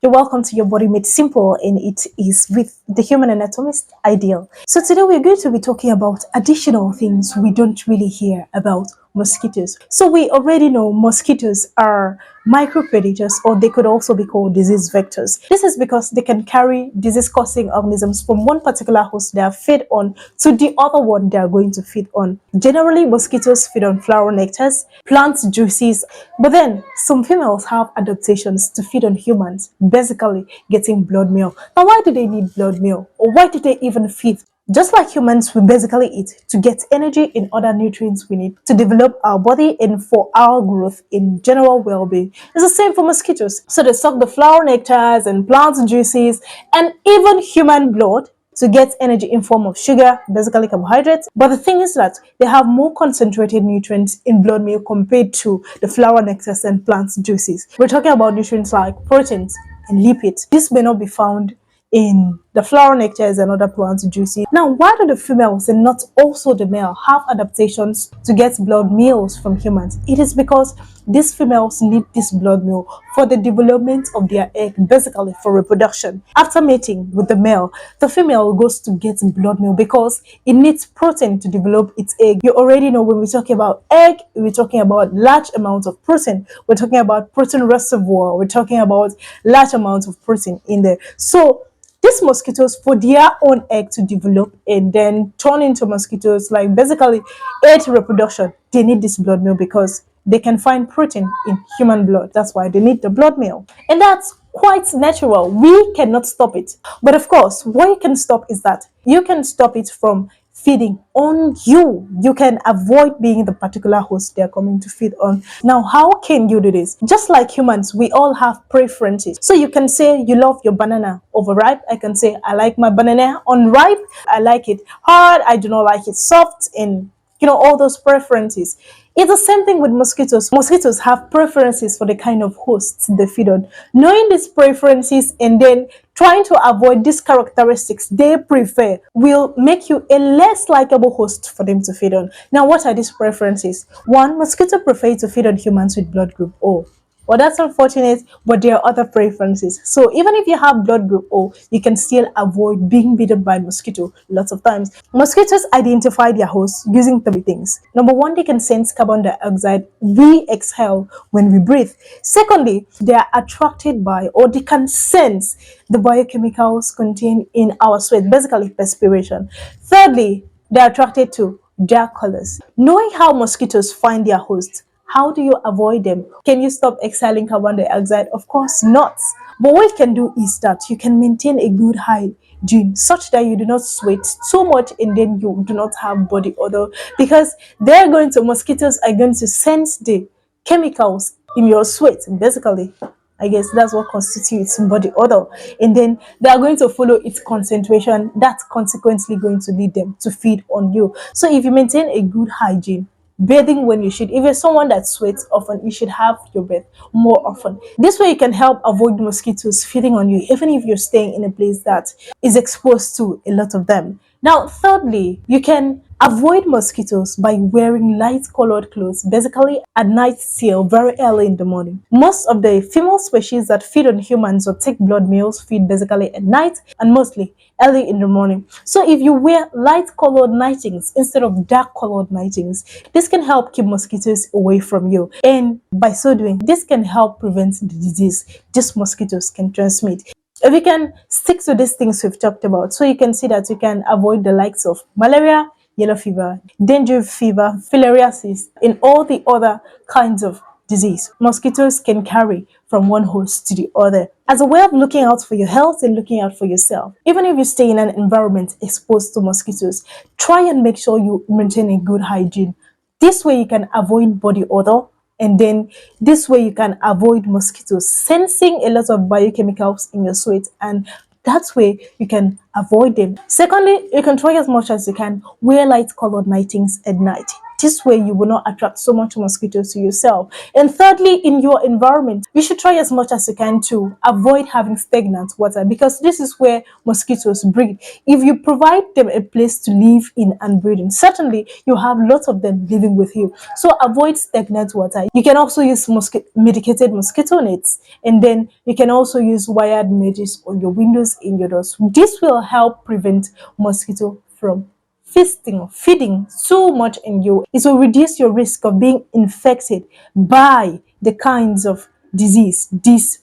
You're welcome to Your Body Made Simple, and it is with the human anatomist Ideal. So today we're going to be talking about additional things we don't really hear about mosquitoes. So we already know mosquitoes are micropredators, or they could also be called disease vectors. This is because they can carry disease-causing organisms from one particular host they are fed on to the other one they are going to feed on. Generally, mosquitoes feed on flower nectars, plant juices, but then some females have adaptations to feed on humans, basically getting blood meal. Now, why do they need blood meal? Or why do they even feed? Just like humans, we basically eat to get energy and other nutrients we need to develop our body and for our growth in general well-being. It's the same for mosquitoes. So they suck the flower nectars and plant juices and even human blood to get energy in form of sugar, basically carbohydrates. But the thing is that they have more concentrated nutrients in blood meal compared to the flower nectars and plant juices. We're talking about nutrients like proteins and lipids. This may not be found in the flower nectars and other plant juices. Now, why do the females and not also the male have adaptations to get blood meals from humans? It is because these females need this blood meal for the development of their egg, basically for reproduction. After mating with the male, the female goes to get blood meal because it needs protein to develop its egg. You already know when we talk about egg, we're talking about large amounts of protein. We're talking about protein reservoir. We're talking about large amounts of protein in there. So these mosquitoes, for their own egg to develop and then turn into mosquitoes, like basically aid reproduction, they need this blood meal because they can find protein in human blood. That's why they need the blood meal. And that's quite natural. We cannot stop it. But of course, what you can stop is that you can stop it from feeding on you. You can avoid being the particular host they're coming to feed on. Now, how can you do this? Just like humans, we all have preferences. So you can say you love your banana overripe. I can say I like my banana unripe. I like it hard. I do not like it soft, and all those preferences. It's the same thing with mosquitoes. Mosquitoes have preferences for the kind of hosts they feed on. Knowing these preferences and then trying to avoid these characteristics they prefer will make you a less likable host for them to feed on. Now, what are these preferences? One, mosquitoes prefer to feed on humans with blood group O. Well, that's unfortunate, but there are other preferences. So even if you have blood group O, you can still avoid being bitten by mosquito lots of times. Mosquitoes identify their hosts using three things. Number one, they can sense carbon dioxide we exhale when we breathe. Secondly, they are attracted by, or they can sense, the biochemicals contained in our sweat, basically perspiration. Thirdly, they are attracted to dark colors. Knowing how mosquitoes find their hosts, how do you avoid them? Can you stop exhaling carbon dioxide? Of course not. But what you can do is that you can maintain a good hygiene such that you do not sweat too much and then you do not have body odor, because mosquitoes are going to sense the chemicals in your sweat. Basically, I guess that's what constitutes body odor. And then they are going to follow its concentration. That's consequently going to lead them to feed on you. So if you maintain a good hygiene, bathing when you should, if you're someone that sweats often, you should have your bath more often. This way you can help avoid mosquitoes feeding on you, even if you're staying in a place that is exposed to a lot of them. Now, thirdly, you can avoid mosquitoes by wearing light colored clothes, basically at night till very early in the morning. Most of the female species that feed on humans or take blood meals feed basically at night and mostly early in the morning. So if you wear light colored nightings instead of dark colored nightings, this can help keep mosquitoes away from you. And by so doing, this can help prevent the disease these mosquitoes can transmit. If you can stick to these things we've talked about, so you can see that you can avoid the likes of malaria, yellow fever, dengue fever, filariasis, and all the other kinds of disease mosquitoes can carry from one host to the other. As a way of looking out for your health and looking out for yourself, even if you stay in an environment exposed to mosquitoes, try and make sure you maintain a good hygiene. This way you can avoid body odor, and then this way you can avoid mosquitoes sensing a lot of biochemicals in your sweat, and that way you can avoid them. Secondly, you can try as much as you can wear light colored nightings at night This way you will not attract so much mosquitoes to yourself. And thirdly, in your environment, you should try as much as you can to avoid having stagnant water, because this is where mosquitoes breed. If you provide them a place to live in and breed in, certainly you have lots of them living with you. So avoid stagnant water. You can also use medicated mosquito nets, and then you can also use wired mesh on your windows in your doors. This will help prevent mosquito from feasting or feeding so much in you. It will reduce your risk of being infected by the kinds of disease these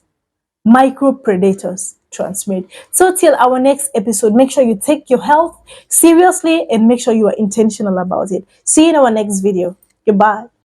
micro predators transmit. So till our next episode, make sure you take your health seriously and make sure you are intentional about it. See you in our next video. Goodbye.